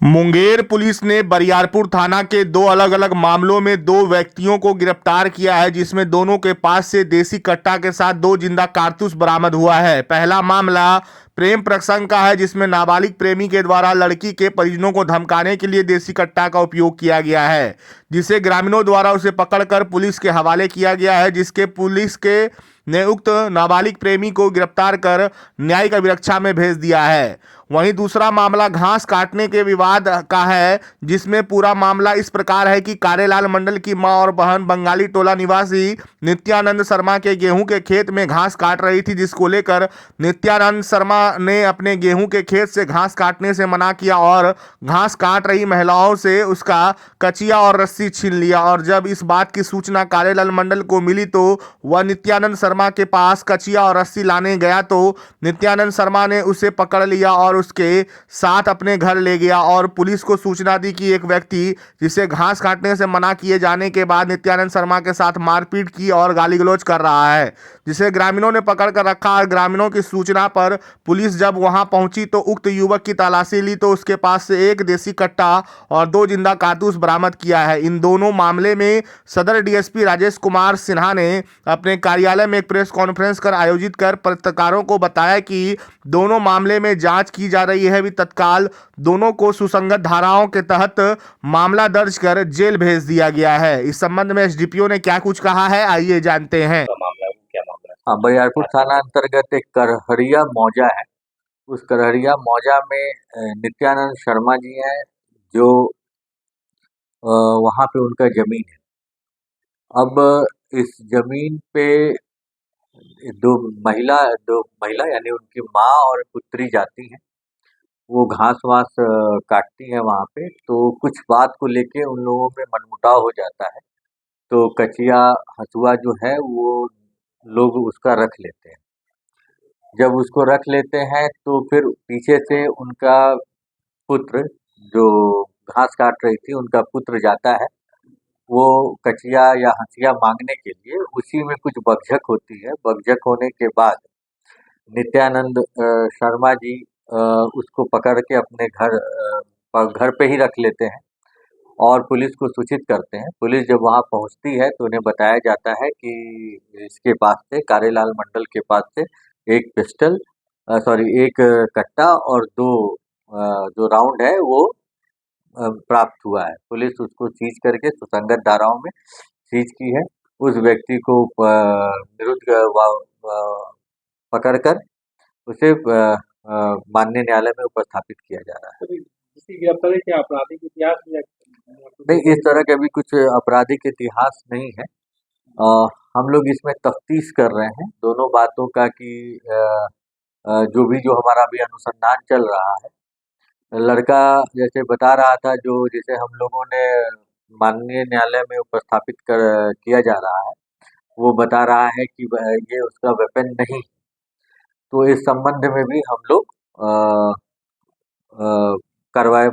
Munger police ने बरियारपुर थाना के दो अलग अलग मामलों में दो व्यक्तियों को गिरफ्तार किया है, जिसमें दोनों के पास से देसी कट्टा के साथ दो जिंदा कारतूस बरामद हुआ है। पहला मामला प्रेम प्रसंग का है, जिसमें नाबालिग प्रेमी के द्वारा लड़की के परिजनों को धमकाने के लिए देसी कट्टा का उपयोग किया गया है, जिसे ग्रामीणों द्वारा उसे पकड़कर पुलिस के हवाले किया गया है, जिसके पुलिस के ने उक्त नाबालिग प्रेमी को गिरफ्तार कर न्यायिक अभिरक्षा में भेज दिया है। वहीं दूसरा मामला घास काटने के विवाद का है, जिसमें पूरा मामला इस प्रकार है कि कारेलाल मंडल की मां और बहन बंगाली टोला निवासी नित्यानंद शर्मा के गेहूं के खेत में घास काट रही थी, जिसको लेकर नित्यानंद शर्मा ने अपने गेहूं के खेत से घास काटने से मना किया और घास काट रही महिलाओं से उसका कचिया और रस्सी छीन लिया। और जब इस बात की सूचना कारेलाल मंडल को मिली तो वह नित्यानंद शर्मा के पास कचिया और रस्सी लाने गया, तो नित्यानंद शर्मा ने उसे पकड़ लिया और उसके साथ अपने घर ले गया और पुलिस को सूचना दी कि एक व्यक्ति जिसे घास काटने से मना किए जाने के बाद नित्यानंद शर्मा के साथ मारपीट की और गाली गलौज कर रहा है, जिसे ग्रामीणों ने पकड़ कर रखा। और ग्रामीणों की सूचना पर पुलिस जब वहां पहुंची तो उक्त युवक की तलाशी ली, तो उसके पास से एक देसी कट्टा और दो जिंदा कारतूस बरामद किया है। इन दोनों मामले में सदर डीएसपी राजेश कुमार सिन्हा ने अपने कार्यालय में एक प्रेस कॉन्फ्रेंस कर आयोजित कर पत्रकारों को बताया कि दोनों मामले में जांच की जा रही है। भी तत्काल दोनों को सुसंगत धाराओं के तहत मामला दर्ज कर जेल भेज दिया गया है। इस संबंध में एसडीपीओ ने क्या कुछ कहा है, आइए जानते हैं। हाँ, बरियारपुर थाना अंतर्गत एक करहरिया मौजा है। उस करहरिया मौजा में नित्यानंद शर्मा जी हैं, जो वहाँ पे उनका जमीन है। अब इस जमीन पे दो महिला यानी उनकी माँ और पुत्री जाती हैं। वो घास वास काटती हैं वहाँ पे। तो कुछ बात को लेके उन लोगों में मनमुटाव हो जाता है, तो कचिया हसुआ जो है वो लोग उसका रख लेते हैं। जब उसको रख लेते हैं तो फिर पीछे से उनका पुत्र, जो घास काट रही थी, उनका पुत्र जाता है। वो कचिया या हंसिया मांगने के लिए, उसी में कुछ बकझक होती है। बकझक होने के बाद नित्यानंद शर्मा जी उसको पकड़ के अपने घर पे ही रख लेते हैं और पुलिस को सूचित करते हैं। पुलिस जब वहाँ पहुँचती है तो उन्हें बताया जाता है कि इसके पास से, कारेलाल मंडल के पास से एक पिस्टल एक कट्टा और दो जो राउंड है वो प्राप्त हुआ है। पुलिस उसको सीज करके सुसंगत धाराओं में सीज की है। उस व्यक्ति को पकड़कर उसे माननीय न्यायालय में उपस्थापित किया जा रहा है। इसकी गिरफ्तारी क्या आपराधिक इतिहास या नहीं, इस तरह का भी कुछ आपराधिक इतिहास नहीं है। हम लोग इसमें तफ्तीश कर रहे हैं दोनों बातों का कि जो हमारा अभी अनुसंधान चल रहा है। लड़का जैसे बता रहा था, जिसे हम लोगों ने माननीय न्यायालय में उपस्थापित किया जा रहा है, वो बता रहा है कि ये उसका वेपन नहीं। तो इस संबंध में भी हम लोग कार्रवाई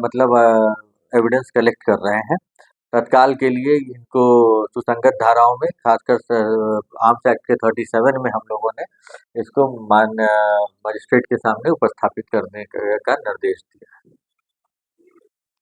एविडेंस कलेक्ट कर रहे हैं। तत्काल के लिए इनको सुसंगत धाराओं में, खासकर आर्म्स एक्ट के 37 में हम लोगों ने इसको मजिस्ट्रेट के सामने उपस्थापित करने का निर्देश दिया है।